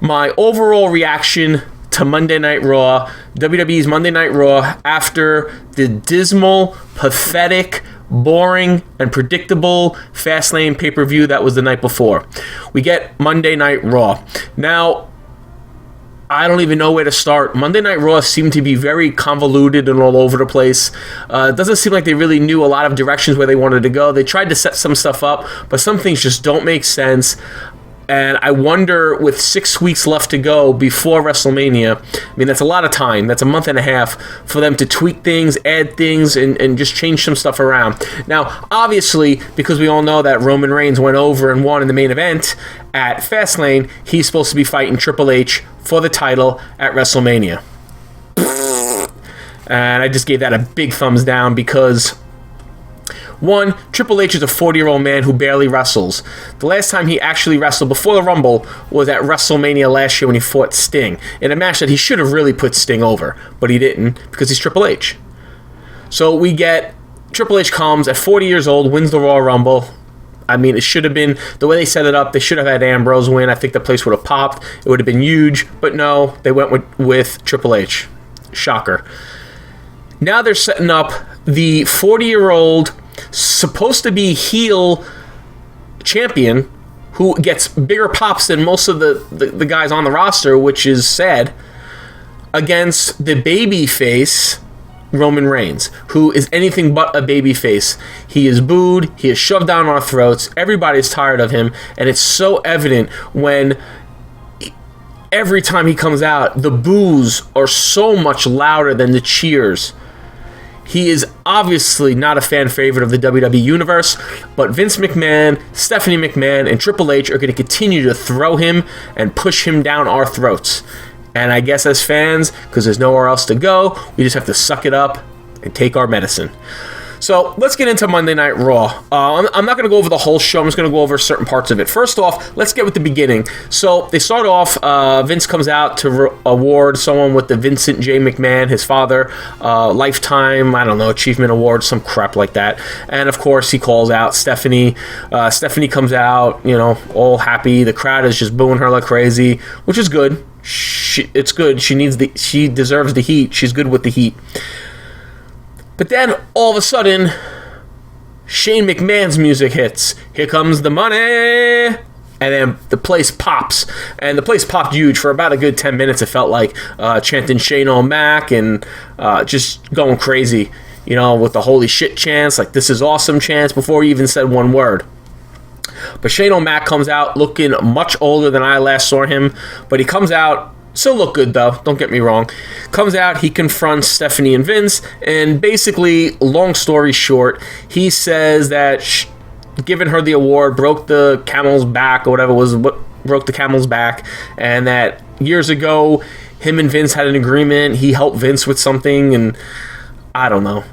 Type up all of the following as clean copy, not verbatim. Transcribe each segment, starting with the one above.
My overall reaction to Monday Night Raw, WWE's Monday Night Raw, after the dismal, pathetic, boring, and predictable Fastlane pay-per-view that was the night before. We get Monday Night Raw. Now, I don't even know where to start. Monday Night Raw seemed to be very convoluted and all over the place. It doesn't seem like they really knew a lot of directions where they wanted to go. They tried to set some stuff up, but some things just don't make sense. And I wonder, with 6 weeks left to go before WrestleMania, I mean, that's a lot of time. That's a month and a half for them to tweak things, add things, and just change some stuff around. Now, obviously, because we all know that Roman Reigns went over and won in the main event at Fastlane, he's supposed to be fighting Triple H for the title at WrestleMania. And I just gave that a big thumbs down because... One, Triple H is a 40-year-old man who barely wrestles. The last time he actually wrestled before the Rumble was at WrestleMania last year when he fought Sting, in a match that he should have really put Sting over, but he didn't because he's Triple H. So we get Triple H comes at 40 years old, wins the Royal Rumble. I mean, it should have been, the way they set it up, they should have had Ambrose win. I think the place would have popped. It would have been huge, but no, they went with Triple H. Shocker. Now they're setting up the 40-year-old supposed to be heel champion who gets bigger pops than most of the guys on the roster, which is sad, against the babyface Roman Reigns, who is anything but a babyface. He is booed, he is shoved down our throats, everybody's tired of him, and it's so evident when every time he comes out, the boos are so much louder than the cheers. He is obviously not a fan favorite of the WWE Universe, but Vince McMahon, Stephanie McMahon, and Triple H are going to continue to throw him and push him down our throats. And I guess as fans, because there's nowhere else to go, we just have to suck it up and take our medicine. So let's get into Monday Night Raw. I'm not going to go over the whole show. I'm just going to go over certain parts of it. First off, let's get with the beginning. So they start off, Vince comes out to award someone with the Vincent J. McMahon, his father, lifetime, I don't know, achievement award, some crap like that. And of course, he calls out Stephanie. Stephanie comes out, you know, all happy. The crowd is just booing her like crazy, which is good. It's good. She deserves the heat. She's good with the heat. But then, all of a sudden, Shane McMahon's music hits. Here comes the money! And then the place pops. And the place popped huge for about a good 10 minutes, it felt like. Chanting Shane O'Mac and just going crazy. You know, with the holy shit chants, like this is awesome chants, before he even said one word. But Shane O'Mac comes out looking much older than I last saw him. But he comes out... Still look good, though. Don't get me wrong. Comes out, he confronts Stephanie and Vince, and basically, long story short, he says that giving her the award broke the camel's back, or whatever was what broke the camel's back, and that years ago, him and Vince had an agreement. He helped Vince with something, and I don't know.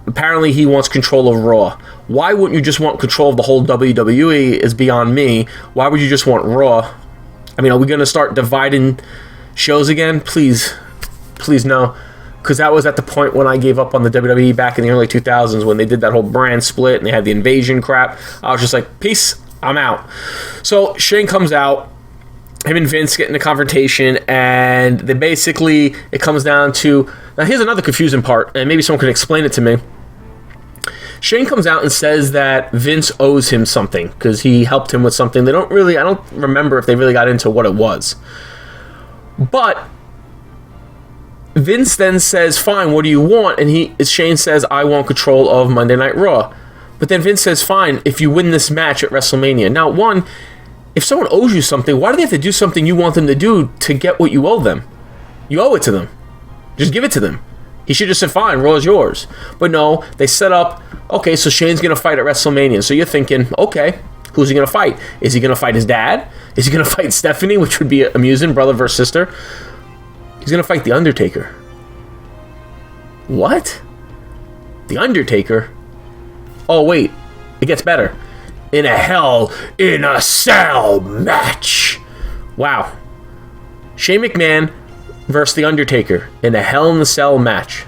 Apparently, he wants control of Raw. Why wouldn't you just want control of the whole WWE is beyond me. Why would you just want Raw? I mean, are we going to start dividing shows again? Please no, because that was at the point when I gave up on the WWE back in the early 2000s when they did that whole brand split and they had the invasion crap. I was just like, peace, I'm out. So Shane comes out, him and Vince get in a confrontation, and they basically, it comes down to, now here's another confusing part, and maybe someone can explain it to me. Shane comes out and says that Vince owes him something because he helped him with something. I don't remember if they really got into what it was. But Vince then says, fine, what do you want? And Shane says, I want control of Monday Night Raw. But then Vince says, fine, if you win this match at WrestleMania. Now, one, if someone owes you something, why do they have to do something you want them to do to get what you owe them? You owe it to them. Just give it to them. He should just say, fine, Raw is yours. But no, they set up, okay, so Shane's going to fight at WrestleMania. So you're thinking, okay, who's he going to fight? Is he going to fight his dad? Is he going to fight Stephanie, which would be amusing, brother versus sister? He's going to fight The Undertaker. What? The Undertaker? Oh, wait. It gets better. In a Hell in a Cell match. Wow. Shane McMahon versus The Undertaker in a Hell in a Cell match.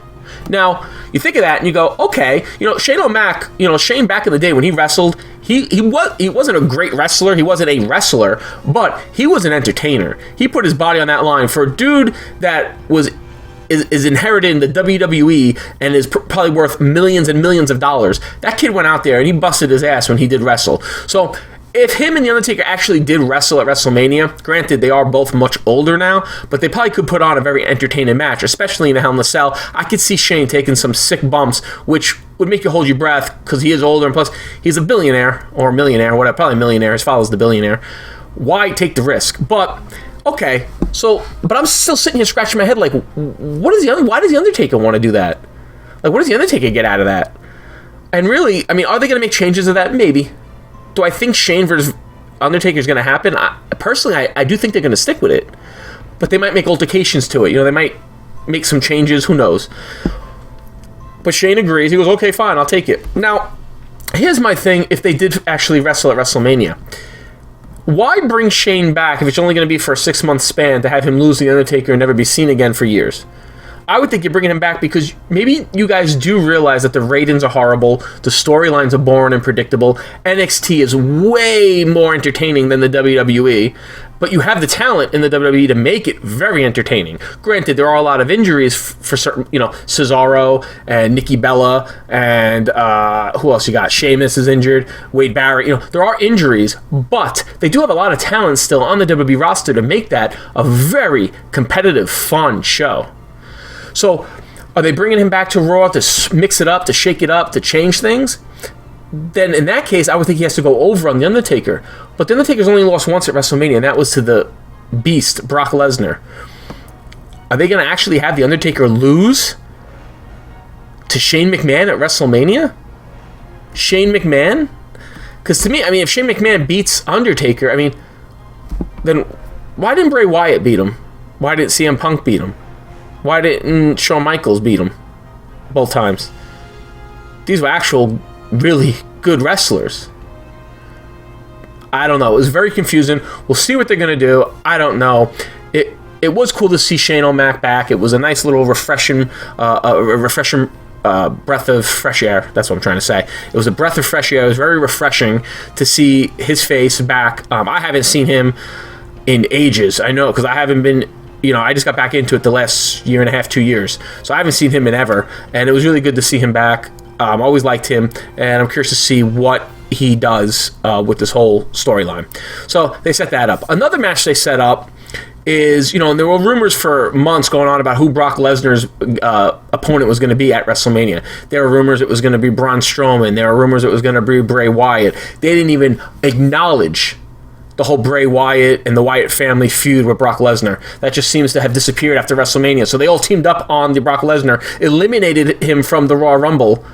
Now, you think of that and you go, okay, Shane O'Mac, Shane back in the day when he wrestled, he wasn't a great wrestler. He wasn't a wrestler, but he was an entertainer. He put his body on that line for a dude that is inherited in the WWE and is probably worth millions and millions of dollars. That kid went out there and he busted his ass when he did wrestle. So if him and The Undertaker actually did wrestle at WrestleMania, granted they are both much older now, but they probably could put on a very entertaining match, especially in a Hell in a Cell. I could see Shane taking some sick bumps, which would make you hold your breath because he is older, and plus he's a billionaire or millionaire, whatever, probably millionaire. His father's the billionaire. Why take the risk? But okay, but I'm still sitting here scratching my head like, why does The Undertaker want to do that? Like, what does The Undertaker get out of that? And really, I mean, are they going to make changes of that? Maybe. Do I think Shane versus Undertaker is going to happen? Personally, I do think they're going to stick with it. But they might make altercations to it. You know, they might make some changes. Who knows? But Shane agrees. He goes, okay, fine, I'll take it. Now, here's my thing if they did actually wrestle at WrestleMania. Why bring Shane back if it's only going to be for a 6-month span to have him lose The Undertaker and never be seen again for years? I would think you're bringing him back because maybe you guys do realize that the ratings are horrible, the storylines are boring and predictable, NXT is way more entertaining than the WWE, but you have the talent in the WWE to make it very entertaining. Granted, there are a lot of injuries for certain, Cesaro and Nikki Bella and who else you got? Sheamus is injured, Wade Barrett, there are injuries, but they do have a lot of talent still on the WWE roster to make that a very competitive, fun show. So, are they bringing him back to Raw to mix it up, to shake it up, to change things? Then, in that case, I would think he has to go over on The Undertaker. But The Undertaker's only lost once at WrestleMania, and that was to the Beast, Brock Lesnar. Are they going to actually have The Undertaker lose to Shane McMahon at WrestleMania? Shane McMahon? Because to me, I mean, if Shane McMahon beats Undertaker, I mean, then why didn't Bray Wyatt beat him? Why didn't CM Punk beat him? Why didn't Shawn Michaels beat him both times? These were actual really good wrestlers. I don't know. It was very confusing. We'll see what they're going to do. I don't know. It was cool to see Shane O'Mac back. It was a nice little refreshing breath of fresh air. That's what I'm trying to say. It was a breath of fresh air. It was very refreshing to see his face back. I haven't seen him in ages. I know because I haven't been... I just got back into it the last year and a half, 2 years. So I haven't seen him in ever. And it was really good to see him back. Always liked him. And I'm curious to see what he does with this whole storyline. So they set that up. Another match they set up is, and there were rumors for months going on about who Brock Lesnar's opponent was going to be at WrestleMania. There were rumors it was going to be Braun Strowman. There were rumors it was going to be Bray Wyatt. They didn't even acknowledge the whole Bray Wyatt and the Wyatt family feud with Brock Lesnar. That just seems to have disappeared after WrestleMania. So they all teamed up on the Brock Lesnar, eliminated him from the Raw Rumble.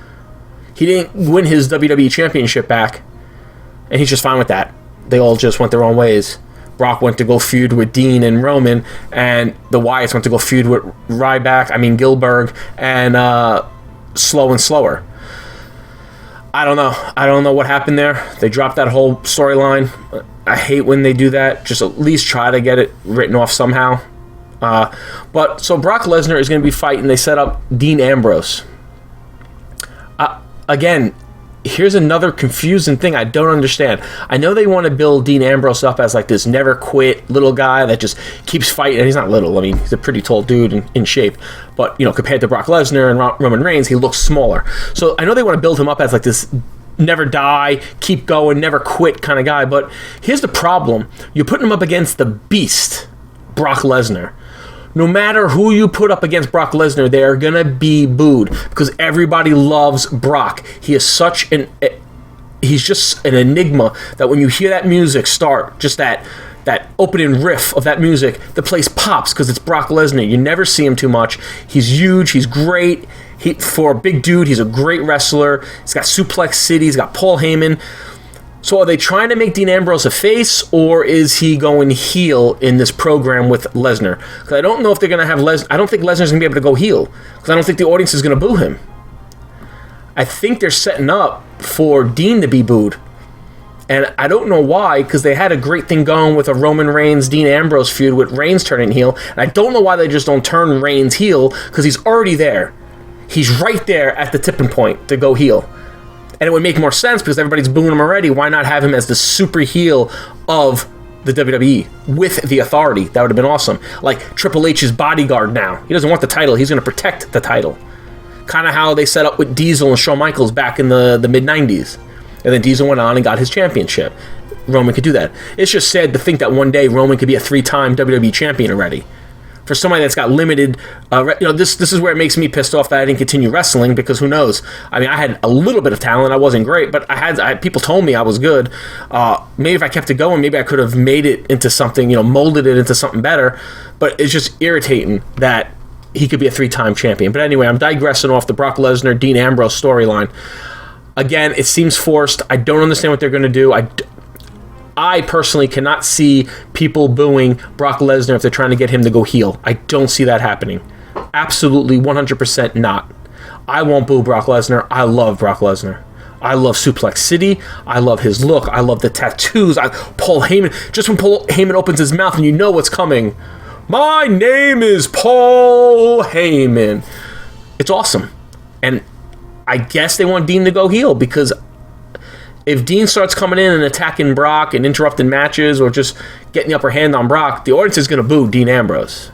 He didn't win his WWE Championship back, and he's just fine with that. They all just went their own ways. Brock went to go feud with Dean and Roman, and the Wyatts went to go feud with Gilbert, and Slow and Slower. I don't know. I don't know what happened there. They dropped that whole storyline. I hate when they do that. Just at least try to get it written off somehow. So Brock Lesnar is going to be fighting. They set up Dean Ambrose. Again, here's another confusing thing I don't understand. I know they want to build Dean Ambrose up as like this never quit little guy that just keeps fighting. And he's not little. I mean, he's a pretty tall dude in shape. But, compared to Brock Lesnar and Roman Reigns, he looks smaller. So I know they want to build him up as like this never die, keep going, never quit kind of guy. But here's the problem. You're putting him up against the beast, Brock Lesnar. No matter who you put up against Brock Lesnar, they're going to be booed because everybody loves Brock. He is he's just an enigma that when you hear that music start, just that opening riff of that music, the place pops because it's Brock Lesnar. You never see him too much. He's huge. He's great. For a big dude, he's a great wrestler. He's got Suplex City. He's got Paul Heyman. So are they trying to make Dean Ambrose a face, or is he going heel in this program with Lesnar? Because I don't know if they're going to have Lesnar. I don't think Lesnar's going to be able to go heel, because I don't think the audience is going to boo him. I think they're setting up for Dean to be booed. And I don't know why, because they had a great thing going with a Roman Reigns-Dean Ambrose feud with Reigns turning heel. And I don't know why they just don't turn Reigns heel, because he's already there. He's right there at the tipping point to go heel. And it would make more sense because everybody's booing him already. Why not have him as the super heel of the WWE with the authority? That would have been awesome. Like Triple H's bodyguard now. He doesn't want the title. He's going to protect the title. Kind of how they set up with Diesel and Shawn Michaels back in the mid-90s. And then Diesel went on and got his championship. Roman could do that. It's just sad to think that one day Roman could be a 3-time WWE champion already. For somebody that's got limited, this is where it makes me pissed off that I didn't continue wrestling, because who knows? I mean, I had a little bit of talent. I wasn't great, but people told me I was good. Maybe if I kept it going, maybe I could have made it into something, molded it into something better. But it's just irritating that he could be a 3-time champion. But anyway, I'm digressing off the Brock Lesnar, Dean Ambrose storyline. Again, it seems forced. I don't understand what they're going to do. I personally cannot see people booing Brock Lesnar if they're trying to get him to go heel. I don't see that happening. Absolutely 100% not. I won't boo Brock Lesnar. I love Brock Lesnar. I love Suplex City. I love his look. I love the tattoos. Paul Heyman. Just when Paul Heyman opens his mouth and you know what's coming. My name is Paul Heyman. It's awesome. And I guess they want Dean to go heel, because if Dean starts coming in and attacking Brock and interrupting matches or just getting the upper hand on Brock, the audience is going to boo Dean Ambrose.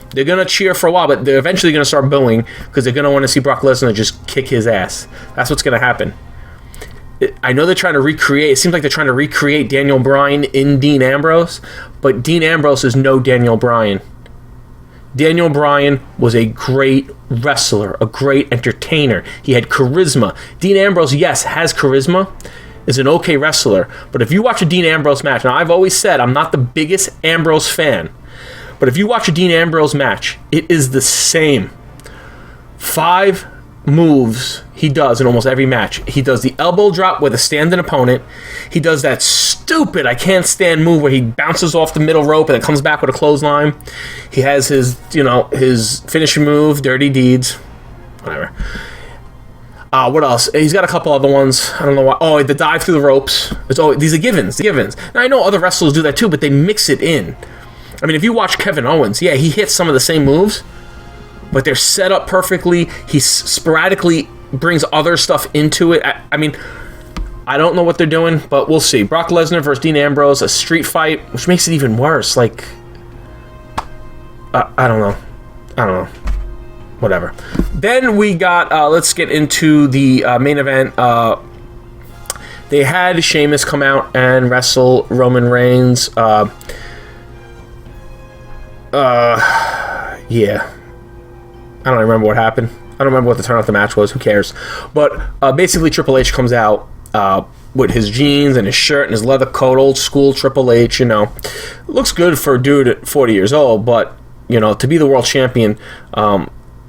They're going to cheer for a while, but they're eventually going to start booing because they're going to want to see Brock Lesnar just kick his ass. That's what's going to happen. I know they're trying to recreate, it seems like they're trying to recreate Daniel Bryan in Dean Ambrose, but Dean Ambrose is no Daniel Bryan. Daniel Bryan was a great wrestler, a great entertainer. He had charisma. Dean Ambrose, yes, has charisma, is an okay wrestler, but if you watch a Dean Ambrose match, now I've always said I'm not the biggest Ambrose fan, but if you watch a Dean Ambrose match, it is the same. 5 moves he does in almost every match. He does the elbow drop with a standing opponent. He does that stupid I can't stand move where he bounces off the middle rope and then comes back with a clothesline. He has his, his finishing move, Dirty Deeds, whatever. What else? He's got a couple other ones. I don't know why. Oh, the dive through the ropes. These are givens. Now, I know other wrestlers do that too, but they mix it in. I mean, if you watch Kevin Owens, yeah, he hits some of the same moves, but they're set up perfectly. He sporadically brings other stuff into it. I mean, I don't know what they're doing, but we'll see. Brock Lesnar versus Dean Ambrose, a street fight, which makes it even worse. Like, I don't know. Whatever. Then we got, let's get into the main event. They had Sheamus come out and wrestle Roman Reigns. Yeah. I don't remember what happened. I don't remember what the turn of the match was. Who cares? But basically, Triple H comes out with his jeans and his shirt and his leather coat, old school Triple H. Looks good for a dude at 40 years old, but to be the world champion,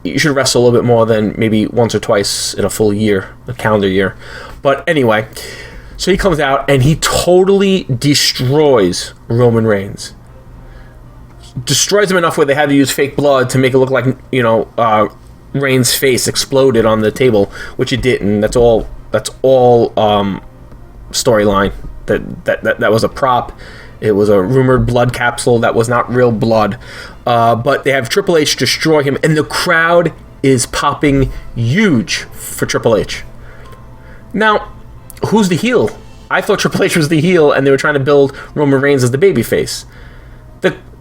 you should wrestle a little bit more than maybe once or twice in a full year, a calendar year. But anyway, so he comes out and he totally destroys Roman Reigns. Destroys him enough where they had to use fake blood to make it look like Reigns' face exploded on the table, which it didn't. That's all storyline. That was a prop. It was a rumored blood capsule that was not real blood. But they have Triple H destroy him, and the crowd is popping huge for Triple H. Now, who's the heel? I thought Triple H was the heel, and they were trying to build Roman Reigns as the babyface.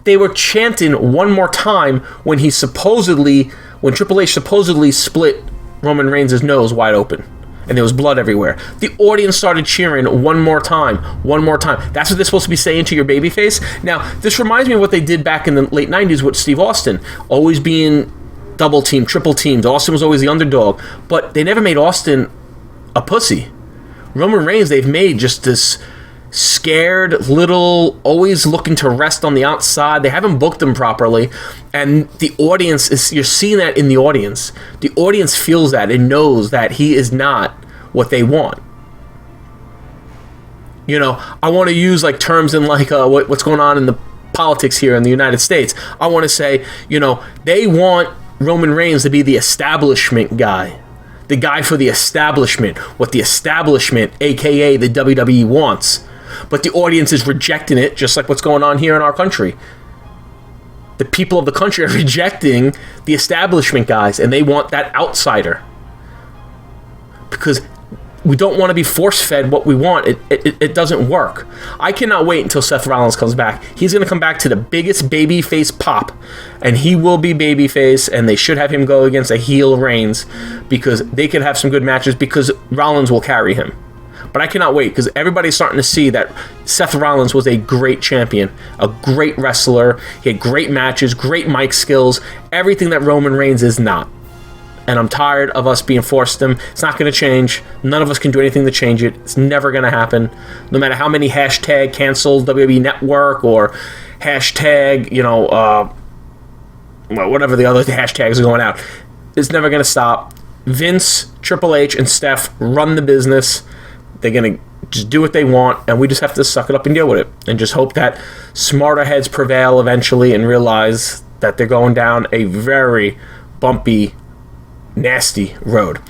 They were chanting one more time when Triple H supposedly split Roman Reigns' nose wide open, and there was blood everywhere. The audience started cheering one more time. That's what they're supposed to be saying to your babyface? Now, this reminds me of what they did back in the late 90s with Steve Austin, always being double teamed, triple teamed. Austin was always the underdog, but they never made Austin a pussy. Roman Reigns, they've made just this scared, little, always looking to rest on the outside. They haven't booked him properly, and the audience you're seeing that in the audience. The audience feels that and knows that he is not what they want. I want to use terms in what's going on in the politics here in the United States. I want to say, they want Roman Reigns to be the establishment guy. The guy for the establishment, what the establishment, aka the WWE, wants. But the audience is rejecting it, just like what's going on here in our country. The people of the country are rejecting the establishment guys, and they want that outsider. Because we don't want to be force-fed what we want. It doesn't work. I cannot wait until Seth Rollins comes back. He's going to come back to the biggest babyface pop, and he will be babyface, and they should have him go against a heel Reigns because they could have some good matches because Rollins will carry him. But I cannot wait because everybody's starting to see that Seth Rollins was a great champion, a great wrestler. He had great matches, great mic skills, everything that Roman Reigns is not. And I'm tired of us being forced them. It's not going to change. None of us can do anything to change it. It's never going to happen. No matter how many hashtag cancel WWE Network or hashtag, whatever the other hashtags are going out. It's never going to stop. Vince, Triple H, and Steph run the business. They're going to just do what they want, and we just have to suck it up and deal with it. And just hope that smarter heads prevail eventually and realize that they're going down a very bumpy, nasty road.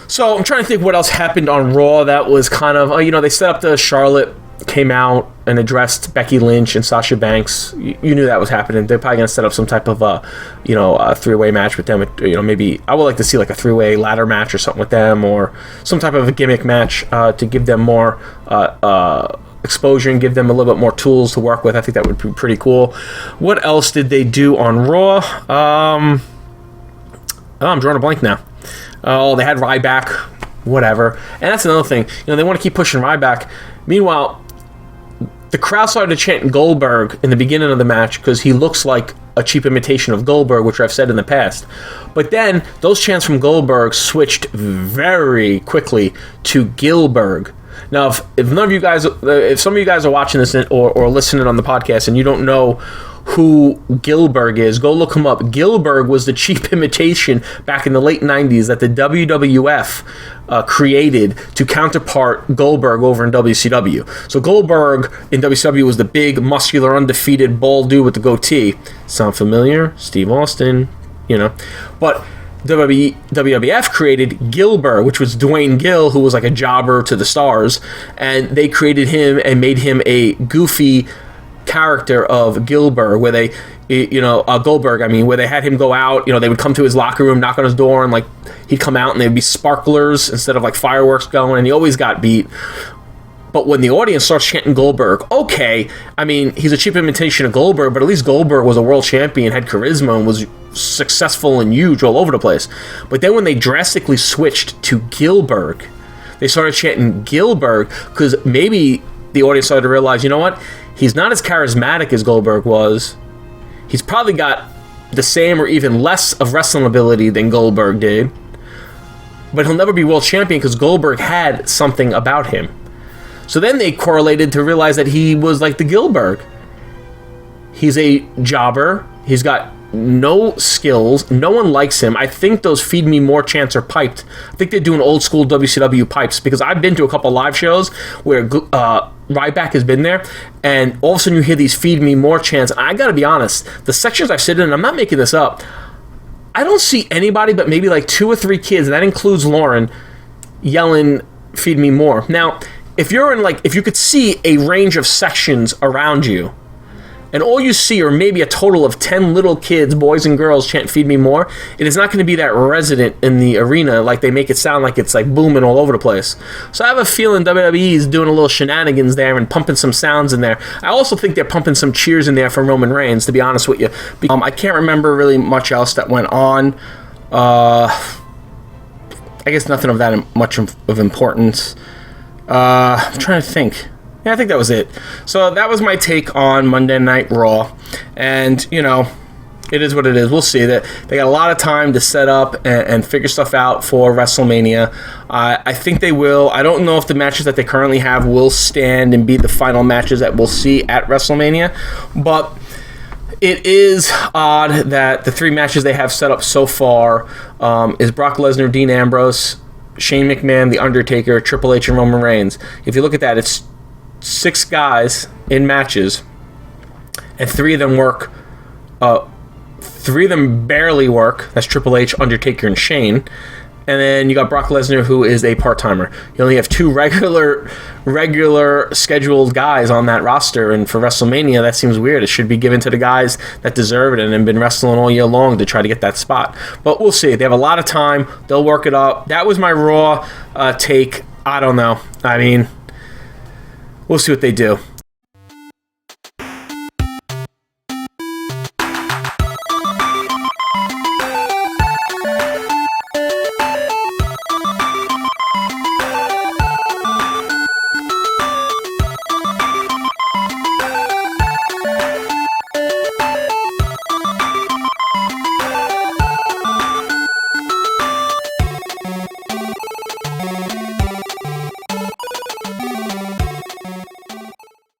So I'm trying to think what else happened on Raw that was kind of, they set up the Charlotte came out and addressed Becky Lynch and Sasha Banks. You knew that was happening. They're probably going to set up some type of a three-way match with them. Maybe I would like to see like a three-way ladder match or something with them, or some type of a gimmick match to give them more exposure and give them a little bit more tools to work with. I think that would be pretty cool. What else did they do on Raw? I'm drawing a blank now. They had Ryback, whatever. And that's another thing. They want to keep pushing Ryback. Meanwhile, the crowd started chanting Goldberg in the beginning of the match because he looks like a cheap imitation of Goldberg, which I've said in the past. But then those chants from Goldberg switched very quickly to Gilberg. Now, if none of you guys, if some of you guys are watching this or listening on the podcast and you don't know who Gilberg is, go look him up. Gilberg was the cheap imitation back in the late 90s that the WWF created to counterpart Goldberg over in WCW. So Goldberg in WCW was the big, muscular, undefeated, bald dude with the goatee. Sound familiar? Steve Austin, But WWF created Gilbert, which was Dwayne Gill, who was like a jobber to the stars, and they created him and made him a goofy character of Gilbert, where they, Goldberg, where they had him go out, they would come to his locker room, knock on his door, and like he'd come out and there'd be sparklers instead of like fireworks going, and he always got beat. But when the audience starts chanting Goldberg, okay, he's a cheap imitation of Goldberg, but at least Goldberg was a world champion, had charisma, and was successful and huge all over the place. But then when they drastically switched to Gilberg, they started chanting Gilberg because maybe the audience started to realize, you know what? He's not as charismatic as Goldberg was. He's probably got the same or even less of wrestling ability than Goldberg did. But he'll never be world champion because Goldberg had something about him. So then they correlated to realize that he was like the Gilberg. He's a jobber. He's got no skills. No one likes him. I think those Feed Me More chants are piped. I think they're doing old school WCW pipes because I've been to a couple live shows where Ryback has been there, and all of a sudden you hear these Feed Me More chants. I gotta be honest, the sections I sit in, and I'm not making this up, I don't see anybody but maybe like 2 or 3 kids, and that includes Lauren, yelling Feed Me More. Now, if you could see a range of sections around you, and all you see are maybe a total of 10 little kids, boys and girls, chant Feed Me More, it is not going to be that resident in the arena like they make it sound like it's like booming all over the place. So I have a feeling WWE is doing a little shenanigans there and pumping some sounds in there. I also think they're pumping some cheers in there from Roman Reigns, to be honest with you. I can't remember really much else that went on. I guess nothing of that much of importance. I'm trying to think. Yeah, I think that was it. So that was my take on Monday Night Raw. And, it is what it is. We'll see. That they got a lot of time to set up and figure stuff out for WrestleMania. I think they will. I don't know if the matches that they currently have will stand and be the final matches that we'll see at WrestleMania. But it is odd that the 3 matches they have set up so far is Brock Lesnar, Dean Ambrose, Shane McMahon, The Undertaker, Triple H, and Roman Reigns. If you look at that, it's 6 guys in matches, and 3 of them work. 3 of them barely work. That's Triple H, Undertaker, and Shane. And then you got Brock Lesnar, who is a part-timer. You only have 2 regular scheduled guys on that roster, and for WrestleMania, that seems weird. It should be given to the guys that deserve it and have been wrestling all year long to try to get that spot. But we'll see. They have a lot of time. They'll work it up. That was my Raw take. I don't know. I mean, we'll see what they do.